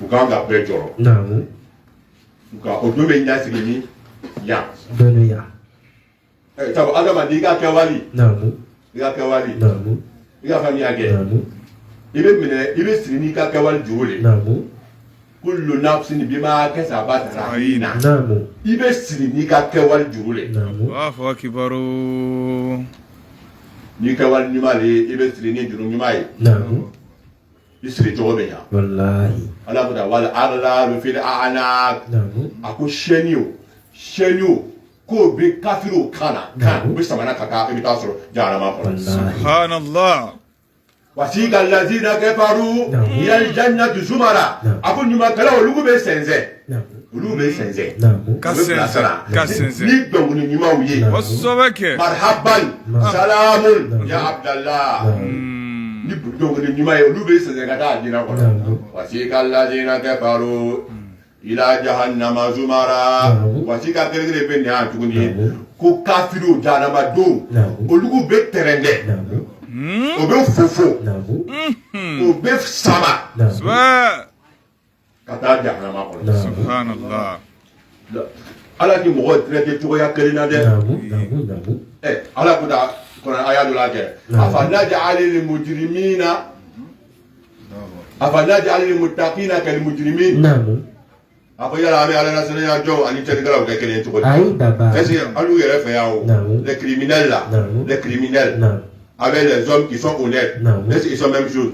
u kan ka bɛɛ jɔrɔ nka o don bɛ ɲɛsigi ni yan sabu adamaden i ka kɛwale i ka kɛwale i ka faamuya kɛ i bɛ minɛ i bɛ siri n'i ka kɛwale juru le kullu nafsin bima kasabat rahina i bɛ siri n'i ka kɛwale juru le Allahu Akbar. n'i kɛwale ɲuman le i bɛ siri ni juru ɲuman ye i siri cogo bɛ ɲa wallahi ala ko ta wal aghlalu fil a'naq a ko sɛni o k'o bɛ kafiriw kan na u bɛ samana ka taa i bɛ taa sɔrɔ jahanama kɔnɔ Subhanallah. وسيق الذين كفروا إلى الجنة زمرا أقول نما كلا ولوبي سنزه ولوبي سنزه كسنزه نيبون نما ويه وصبك مرحبا سلام يا عبد الله نيبون نما ولوبي سنزه كذا جينا وسيق الذين كفروا إلى جهنم زمرا وسيق كذا بينها تقولي كو كافرو جهنم دو ولوبي ترندة obe fofo obe sama kata jahannama ko subhanallah ala ki mo traité to ya kelina de ala ko da ko ayatu la ke afa naj'al lil mujrimina afa naj'al lil muttaqina kal mujrimin afa ya la ala nasana ya jo ani tedi gala ko kelin to ko est-ce que alu yere fa yawo les criminels là les criminels avec les hommes qui sont honnêtes. Est-ce qu'ils sont même chose?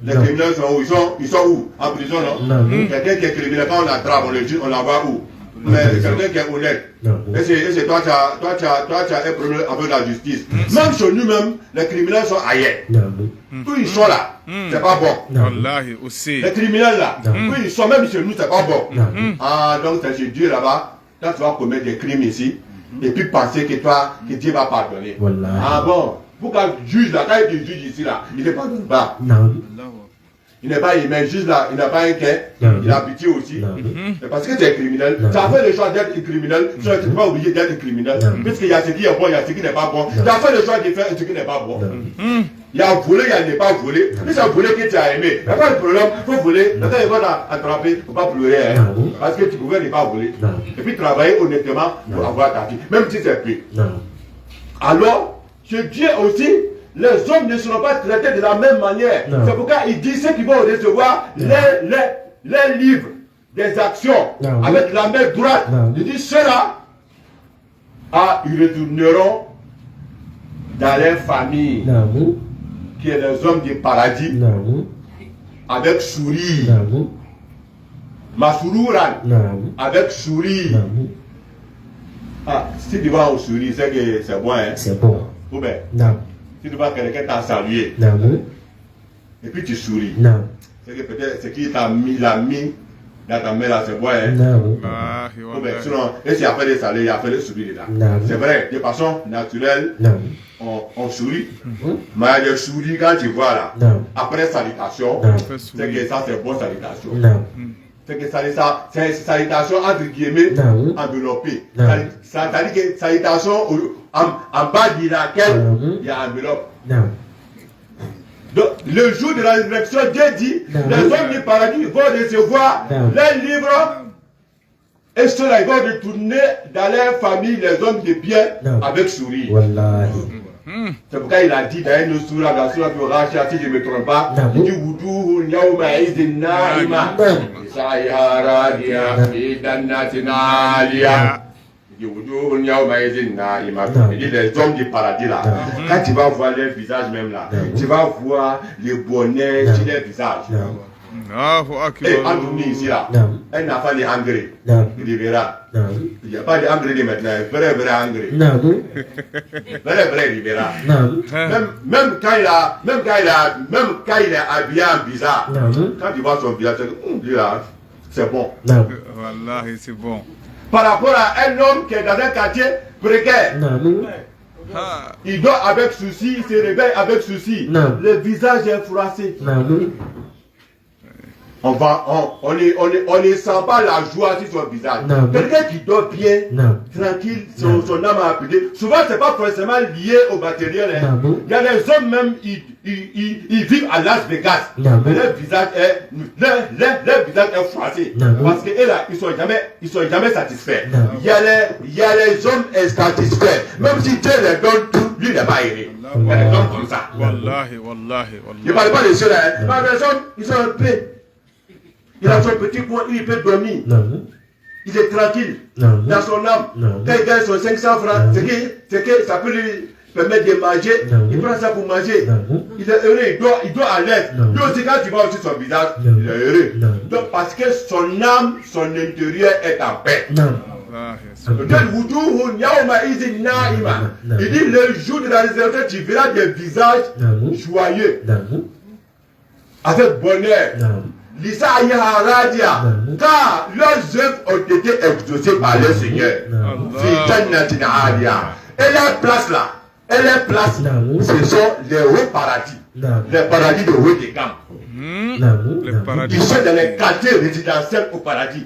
Les criminels sont où? Ils sont où? En prison, non? Quelqu'un qui est criminel, quand on l'attrape, on le tue, on l'envoie où? Mais quelqu'un qui est honnête. Est-ce que toi, tu as un problème avec la justice? Même chez nous-mêmes, les criminels sont ailleurs. Tous ils sont là. C'est pas bon. Wallahi aussi. Les criminels là, tous ils sont même chez nous, c'est pas bon. Ah, donc c'est chez Dieu là-bas. Quand tu vas commettre des crimes ici, et puis penser que Dieu va pardonner. Ah bon? Pourquoi le juge là, quand il est juge ici là, il n'est pas d'un bas. Il n'est pas humain, juste là, il n'a pas un quai, il a pitié aussi. Parce que tu es criminel, tu as fait le choix d'être criminel, tu ne peux pas oublier d'être criminel. Puisqu'il y a ce qui est bon, il y a ce qui n'est pas bon. Tu as fait le choix de faire ce qui n'est pas bon. Il y a volé, il y a n'est pas volé. Mais c'est volé que tu as aimé. Il n'y a pas de problème, il faut voler. Quand il va t'attraper, il ne faut pas pleurer. Parce que tu pouvais ne pas voler. Et puis travailler honnêtement pour avoir ta vie, même si c'est peu. Alors, chez Dieu aussi, les hommes ne seront pas traités de la même manière. C'est pourquoi il dit ceux qui vont recevoir les livres des actions avec la main droite. Il dit ceux-là, ils retourneront dans leur famille, qui est les hommes du paradis, avec sourire. Masururan, avec sourire. Ah, si tu vas au sourire, c'est que c'est bon, hein? C'est bon. Ou bien, si tu vois quelqu'un t'a salué, et puis tu souris, c'est que peut-être ce qui t'a mis dans ta main là, c'est bon, hein? Ou bien, sinon, et s'il y a fait des saluts, il y a fait des sourires là. C'est vrai, de façon naturelle, on sourit, mais il y a des souris quand tu vois là, après salutation, c'est que ça c'est bonne salutation. C'est que ça, c'est salutation entre guillemets enveloppée. Ça veut dire que salutation en bas de laquelle il y a enveloppe. Donc, le jour de la résurrection, Dieu dit, les hommes du paradis vont recevoir les livres et ceux-là ils vont retourner dans leur famille, les hommes de bien, avec sourire. C'est pourquoi il a dit dans une sourate, la sourate de Racha, si je ne me trompe pas, il dit Wuduhu Nyauma Izin Naima, Isaiha Radia, Idanatina. Il dit Wuduhu Nyauma Izin Naima. Il dit les hommes du paradis là, quand tu vas voir leur visage même là, tu vas voir le bonheur sur leur visage. Et entre nous ici là, un enfant est engrais, il verra. Il n'y a pas d'engrais de maintenant, vrai engrais. Vrai, il verra. Même quand il est habillé en bizarre, quand tu vois son visage, c'est bon. Wallahi, c'est bon. Par rapport à un homme qui est dans un quartier précaire, il dort avec souci, il se réveille avec souci, le visage est froissé. On ne sent pas la joie sur son visage. Quelqu'un qui dort bien, tranquille, son âme a appuyé. Souvent, ce n'est pas forcément lié au matériel. Il y a des hommes même, ils vivent à Las Vegas. Leur visage est froissé. Parce que là, ils sont jamais satisfaits. Il y a les hommes insatisfaits. Même si Dieu les donne tout, lui n'est pas aimé. Il y a des hommes comme ça. Wallahi. Je ne parle pas de ceux-là. Mais les hommes, ils sont un peu. Il a son petit coin, il peut dormir. Il est tranquille dans son âme. Quand il gagne son 500 francs, c'est que ça peut lui permettre de manger. Il prend ça pour manger. Il est heureux, il doit à l'aise. Lui aussi, quand tu vois aussi son visage, il est heureux. Donc, parce que son âme, son intérieur est en paix. Il dit le jour de la résurrection, tu verras des visages joyeux, avec bonheur. Car leurs œuvres ont été exaucées par le Seigneur. Et leur place là, ce sont les hauts paradis. Les paradis de haut des camps. Ils sont dans les quartiers résidentiels au paradis.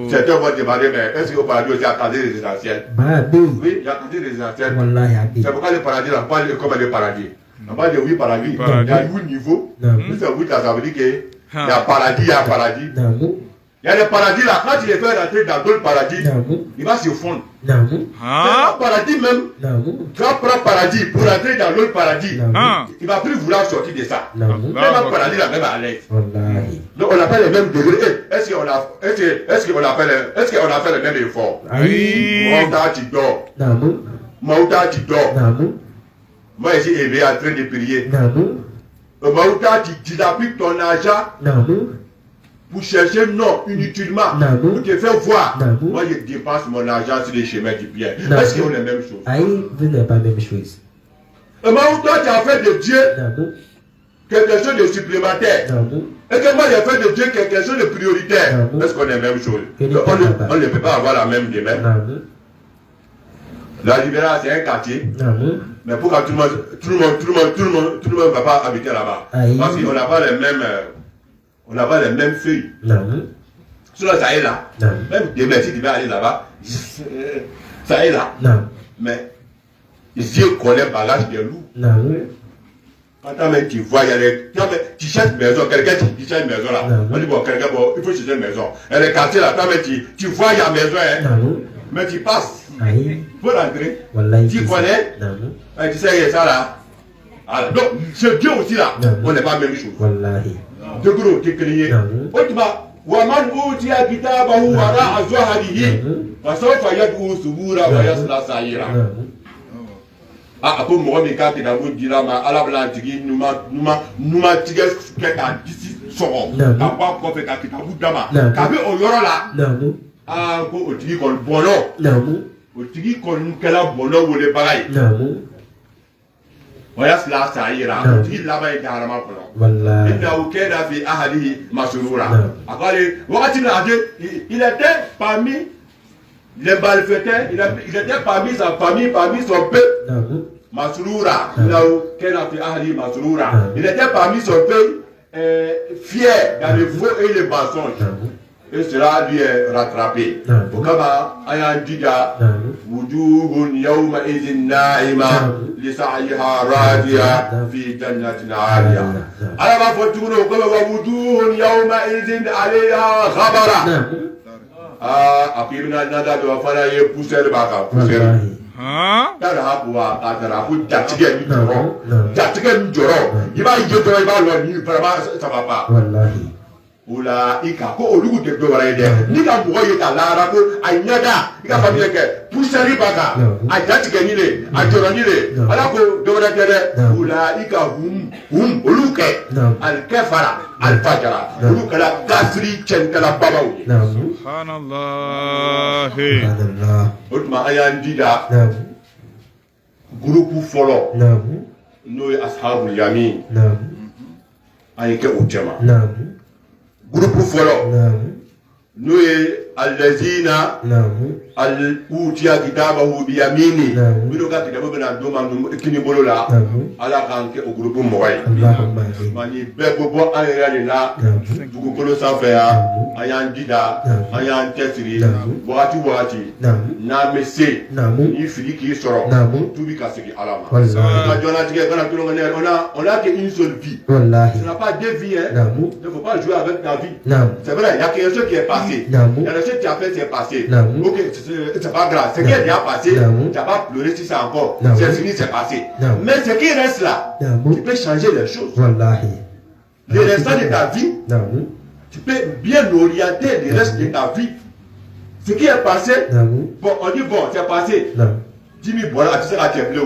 Certains vont demander, mais est-ce qu'au paradis il y a un quartier résidentiel? Oui, il y a un quartier résidentiel. C'est pourquoi le paradis, on parle comme le paradis. On parle de 8 paradis. Il y a 8 niveaux. C'est 8, ça veut dire qu'il y a paradis, il y a paradis. Il y a des paradis là, quand tu les fais rentrer dans d'autres paradis, il va se fondre. C'est un paradis même. Tu vas prendre paradis pour rentrer dans l'autre paradis. Il ne va plus vouloir sortir de ça. Même un paradis là, même à l'aise. Donc on n'a pas les mêmes degrés. Est-ce qu'on a fait le même effort? Mauta, tu dors. Mauta, tu dors. Moi, je suis élevé en train de prier. Mauta, tu appliques ton argent pour chercher non inutilement, pour te faire voir. Moi, je dépense mon argent sur les chemins du bien. Est-ce qu'ils ont les mêmes choses? Vous n'avez pas la même chose. Toi, tu as fait de Dieu quelque chose de supplémentaire. Et que moi, j'ai fait de Dieu quelque chose de prioritaire. Est-ce qu'on a la même chose? On ne peut pas avoir la même demain. La Libéra, c'est un quartier. Mais pourquoi tout le monde ne va pas habiter là-bas? Parce qu'on n'a pas les mêmes. On n'a pas les mêmes feuilles. Sur ça est là. Même demain, si tu vas aller là-bas, ça est là. Mais Dieu connaît le bagage des loups. Quand tu vois, il y a des. Tu cherches une maison, quelqu'un qui cherche une maison là. On dit, bon, quelqu'un, bon, il faut chercher une maison. Et les quartiers là, tu vois, il y a une maison, hein. Mais tu passes. Pour rentrer. Tu connais. Et tu sais, il y a ça là. Alors, donc, ce Dieu aussi là, on n'est pas la même chose. De gros, tu es crié. Autrement, Waman Outia Kitabahu Wara Azwaharihi, Wasofa Yadu Subura Wayasla Saïra. Ah, après moi, mes cartes d'abord dira, ma à la blanche, nous tiges à 10 sorons. À quoi qu'on fait à Kitabu Dama. Kabe Oyora là. Ah, au tigi qu'on bono. Au tigi qu'on kela bono ou les pareils. Wayasla Saïra. Au tigi là-bas est carrément bono. Il n'a fait Ahadi Masurura. Il était parmi les malfaiteurs, il était parmi sa famille, parmi son peuple. Masurura. Il était parmi son peuple fier dans les faux et les mensonges. Et cela lui est rattrapé. Pourquoi Ayandida, Wujuhun Yauma Izin Naima, Lisaiha Radia, Fi Jannatina Alia. Alors, Fortuno, comme Wujuhun Yauma Izin Alia Rabara. Ah, après, il y a nada de faire les pousser le bac. Pousser. T'as pouvoir attendre pour t'attirer du joro. T'attirer du joro. Il va y aller, il va l'ennuyer. Vraiment, ça va pas. Oula, ika ko olugu de do wara ide ni ka bugo ye ta lara ko anyada ika famille ke pusari baka ajati ke nile ajoro nile ala ko do wara de oula ika oluke al kafara al fajara oluka la kasri chentala babaw subhanallah otma ayan dida groupe folo no ashabul yamin ayeke utema groupe folo nous allazina al-utiya kitabahu bi yamini mino ka kitabu bena doma kini bolola ala kanke o groupe moy mani bebo bo ayra la dugu bolo safa ya ayan dida ayan tesri wati na messe ni fili ki soro tubi ka sigi alama ka jona tige kana tulonga ne on a que une seule vie wallahi ça n'a pas deux vies hein il faut pas jouer avec ta vie c'est vrai il y a quelque chose qui est passé il y a quelque chose qui a fait c'est passé ok c'est pas grave ce qui est déjà passé tu vas pas pleurer si c'est encore c'est fini c'est passé mais ce qui reste là tu peux changer les choses wallahi le restant de ta vie tu peux bien orienter le reste de ta vie. Ce qui est passé, bon, on dit bon, c'est passé. Jimmy, voilà, tu seras bleu.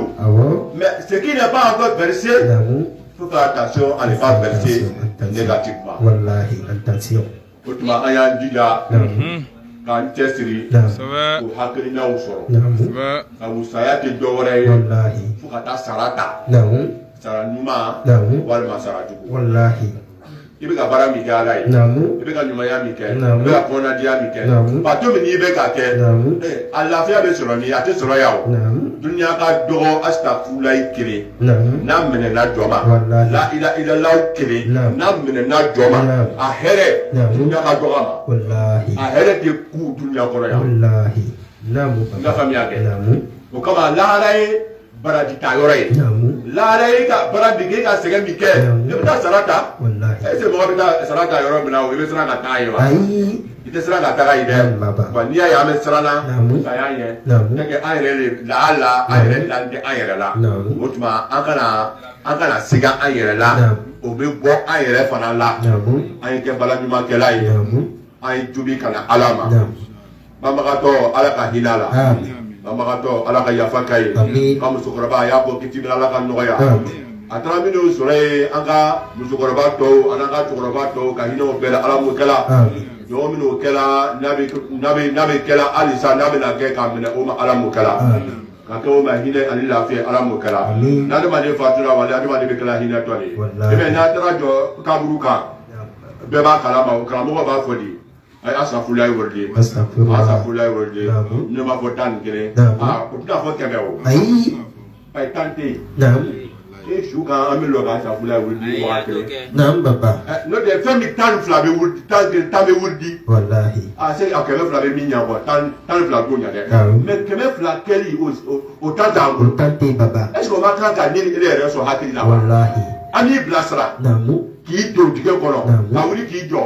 Mais ce qui n'est pas encore versé, il faut faire attention à ne pas verser négativement. Wallahi, attention. Autrement, il y a un diga, k'an cɛsiri kosɛbɛ k'o hakilinaw sɔrɔ kosɛbɛ ka wusaya tɛ dɔ wɛrɛ ye fo ka taa sara ta sara ɲuman walima sara jugu i bɛ ka baara min kɛ Ala ye i bɛ ka ɲumanya min kɛ i bɛ ka kɔnɔnadiya min kɛ bato min n'i bɛ ka kɛ a lafiya bɛ sɔrɔ min a tɛ sɔrɔ yan o duniya ka dɔgɔ astafurulayi kelen n'a minɛna jɔ ma la ilaha illallah kelen n'a minɛna jɔ ma a hɛrɛ duniya ka dɔgɔ ma a hɛrɛ tɛ ku duniya kɔnɔ yan n ka faamuya kɛ o kama lahara ye baradi ta yɔrɔ ye lahara ye ka bara dege ka sɛgɛn min kɛ i bɛ taa sara ta est-ce que mɔgɔ bɛ taa sara ta yɔrɔ min na o i bɛ siran ka taa ye wa i tɛ siran ka taga ye dɛ wa n'i y'a ye an bɛ siran na ka y'an ye tɛ kɛ an yɛrɛ de lahala an yɛrɛ dan tɛ an yɛrɛ la o tuma an kana siga an yɛrɛ la o bɛ bɔ an yɛrɛ fana la an ye kɛ balaɲumankɛla ye an ye jubi ka na Ala ma banbagatɔ Ala ka hinɛ a la banbagatɔ Ala ka yafa k'a ye ka musokɔrɔba a y'a bɔ kiti min Ala ka nɔgɔya a taara minnu sɔrɔ yen an ka musokɔrɔba tɔw an'an ka cɛkɔrɔba tɔw ka hinɛ o bɛɛ la Ala m'o kɛla ɲɔgɔn minnu kɛla n'a bɛ kɛla halisa n'a bɛna kɛ k'a minɛ o ma Ala m'o kɛla ka kɛ o ma hinɛ ani lafiya Ala m'o kɛla n'adamaden fatura wali adamaden bɛ kɛla hinɛ tɔ de ye mais n'a taara jɔ kaburu kan bɛɛ b'a kalama o karamɔgɔ b'a fɔ de ay asafurulayi worde asafurulayi worde ne ma fɔ 11 o tɛna fɔ 100 o ay tante e su kan an bɛ lɔ ka asafurulayi worde wa kelen n'o tɛ fɛn min 12 bɛ wurdi 10 bɛ wurdi a se a 100 bɛ min ɲɛ quoi 12 t'o ɲɛ dɛ mais 100 kɛli o tan t'an bolo est ce que o ma kan ka ne ni e yɛrɛ sɔn hakili la wa an b'i bilasira k'i don dingɛ kɔnɔ ka wuli k'i jɔ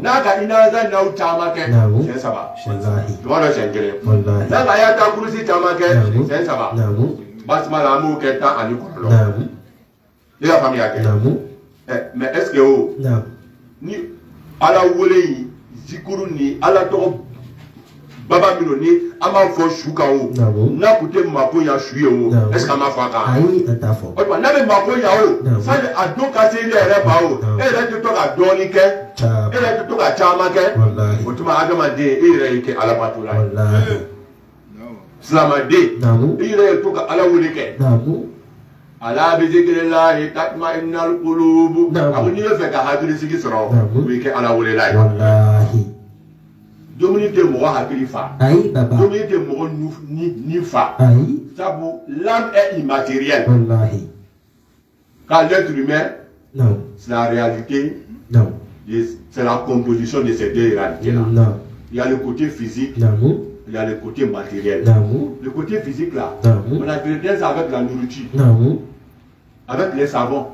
n'a ka inaza n'aw caman kɛ siɲɛ 3 tuma dɔ siɲɛ 1 n'a ka yata kurusi caman kɛ siɲɛ 3 basima la an b'o kɛ 10 ani 9 ne ka faamuya kɛ mais est ce que o ni Ala wele in zikuru ni Ala tɔgɔ baba minnu ni an b'a fɔ su kan o n'a kun tɛ mako ɲɛ su ye o est ce que an b'a fɔ a kan o tuma n'a bɛ mako ɲɛ o sani a don ka se ne yɛrɛ ma o e yɛrɛ tɛ to ka dɔɔni kɛ e yɛrɛ tɛ to ka caman kɛ o tuma adamaden e yɛrɛ y'i kɛ alabatula ye silamaden e yɛrɛ y'i to ka Ala wele kɛ ala bi zikrillahi tatma'innul qulub a ko n'i bɛ fɛ ka hakilisigi sɔrɔ o b'i kɛ Ala welela ye dumuni tɛ mɔgɔ hakili fa dumuni tɛ mɔgɔ ni fa sabu l'âme est immatérielle quand l'être humain c'est la réalité c'est la composition de ces deux réalités là il y a le côté physique il y a le côté matériel le côté physique là on a traité ça avec la nourriture avec les savons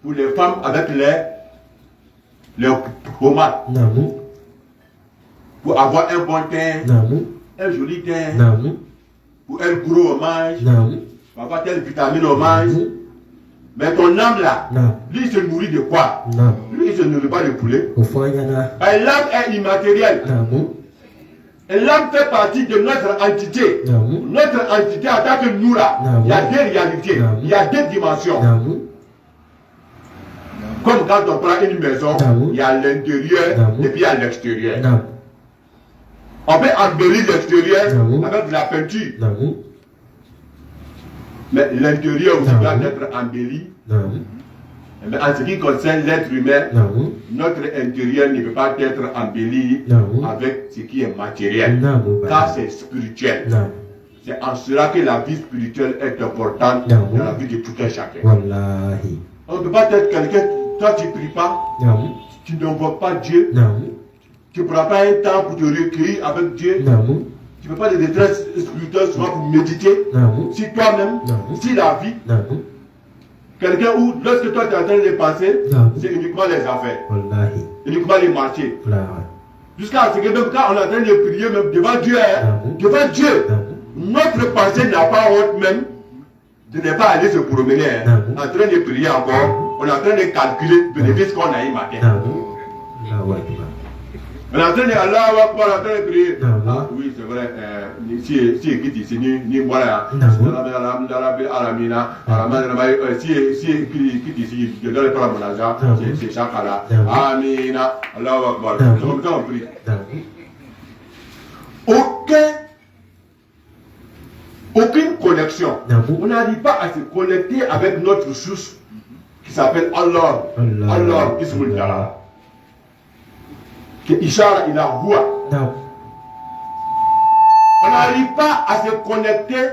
pour les femmes avec les pommades pour avoir un bon teint, un joli teint, pour être gros au mange, pour avoir telle vitamine au mange. Mais ton âme là, lui il se nourrit de quoi? Lui il ne se nourrit pas de poulet. L'âme est immatérielle. Et l'âme fait partie de notre entité. Notre entité en tant que nous là, il y a deux réalités, il y a deux dimensions. Comme quand on prend une maison, il y a l'intérieur et puis il y a l'extérieur. On peut embellir l'extérieur avec de la peinture. Mais l'intérieur aussi doit être embelli. Mais en ce qui concerne l'être humain, notre intérieur ne peut pas être embelli avec ce qui est matériel. Car c'est spirituel. C'est en cela que la vie spirituelle est importante dans la vie de tout un chacun. On ne peut pas être quelqu'un, toi tu ne pries pas, tu n'invoques pas Dieu. Tu ne prends pas un temps pour te recueillir avec Dieu. Tu ne fais pas de détresse spirituelle souvent pour méditer. Si toi-même, si la vie, quelqu'un où, lorsque toi tu es en train de penser, c'est uniquement les affaires, uniquement les marchés. Jusqu'à ce que même quand on est en train de prier, même devant Dieu, notre pensée n'a pas honte même de ne pas aller se promener. En train de prier encore, on est en train de calculer le bénéfice qu'on a eu matin. On est en train de Allah on est en train de prier. Ah oui, c'est vrai. Si qui dit c'est ni voilà. Si qui dit je dois prendre mon argent, c'est chaque là. Amina. Allah Akbar. Comme ça on prie. aucune connexion. On n'arrive pas à se connecter avec notre source qui s'appelle Allah. Allah, Bismillah. Que Ishara, il a voix. On n'arrive pas à se connecter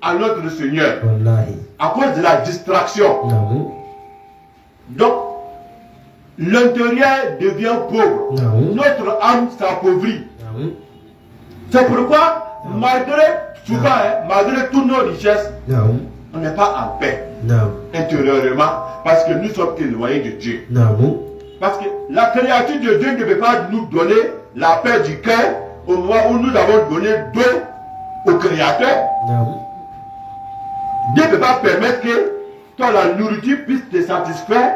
à notre Seigneur à cause de la distraction. Donc, l'intérieur devient pauvre. Notre âme s'appauvrit. C'est pourquoi, malgré toutes nos richesses, on n'est pas en paix intérieurement parce que nous sommes éloignés de Dieu. Parce que la créature de Dieu ne peut pas nous donner la paix du cœur au moment où nous avons donné don au Créateur. Dieu ne peut pas permettre que toi, la nourriture puisse te satisfaire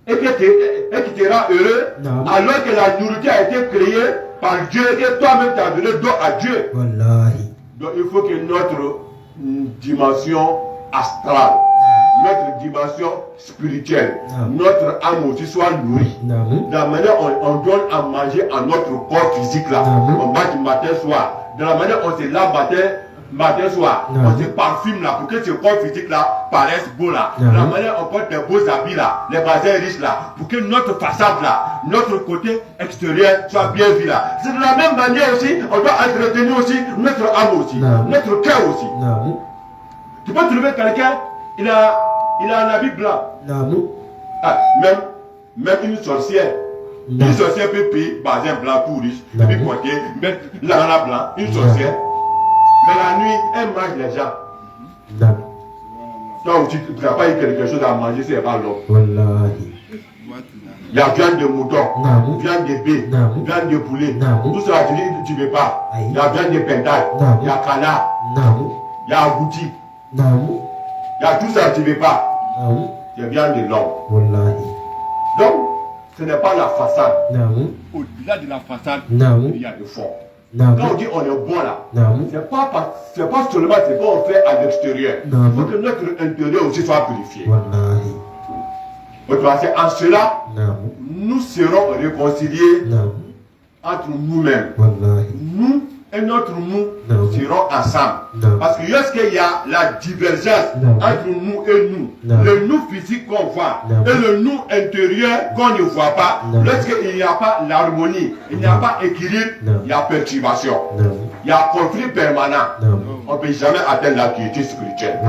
et qui te rend heureux, alors que la nourriture a été créée par Dieu et toi-même tu as donné don à Dieu. Donc il faut que notre dimension astrale, notre dimension spirituelle, notre âme aussi soit nourrie. De la manière on donne à manger à notre corps physique là, on mange du matin soir. De la manière on se lave matin soir, on se parfume là pour que ce corps physique là paraisse beau là. De la manière on porte des beaux habits là, les bazins riches là, pour que notre façade là, notre côté extérieur soit bien vu là. C'est de la même manière aussi, on doit entretenir aussi notre âme aussi, notre cœur aussi. Tu peux trouver quelqu'un, il a un habit blanc. Même une sorcière. Une sorcière peut payer bazin blanc pour riche, et puis porter, mettre l'ana blanc, une sorcière. Mais la nuit, elle mange les gens. Toi aussi, tu n'as pas eu quelque chose à manger, c'est pas l'homme. Il y a viande de mouton, viande de bœuf, viande de poulet. Tout ça, tu ne veux pas. Il y a viande de pental, il y a canard, il y a agouti. Il y a tout ça, tu ne veux pas. C'est viande de l'homme. Donc, ce n'est pas la façade. Au-delà de la façade, il y a le fond. Quand on dit on est bon là, c'est pas seulement ce qu'on fait à l'extérieur. Il faut que notre intérieur aussi soit purifié. C'est en cela, nous serons réconciliés entre nous-mêmes. Nous et notre nous serons ensemble. Parce que lorsqu'il y a la divergence entre nous et nous, le nous physique qu'on voit et le nous intérieur qu'on ne voit pas, lorsqu'il n'y a pas l'harmonie, il n'y a pas équilibre, il y a perturbation, il y a conflit permanent. On ne peut jamais atteindre la quiétude spirituelle.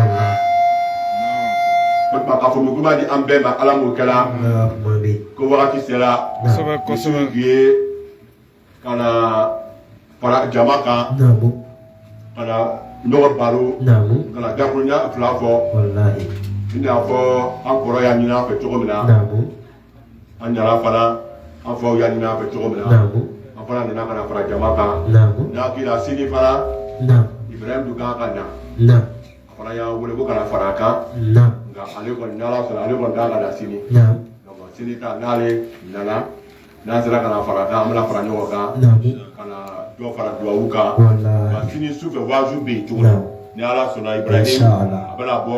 Para jama kan kana ɲɔgɔn baro kana dakurunya fila fɔ i n'a fɔ an kɔrɔ y'a ɲini an fɛ cogo min na an ɲara fana an faw y'a ɲini an fɛ cogo min na an fana nana kana fara jama kan n'a kira sini fana Ibrahim du kan ka na a fana y'a wele ko kana fara a kan nka ale kɔni n'ala sɔnna ale kɔni t'a ka na sini donc sini ta n'ale nana n'a sera kana fara kan an bɛna fara ɲɔgɔn kan kana dɔ fara duwawu kan nka sini sufɛ wajibi bɛ yen cogo min ni ala sɔnna Ibrahim a bɛna bɔ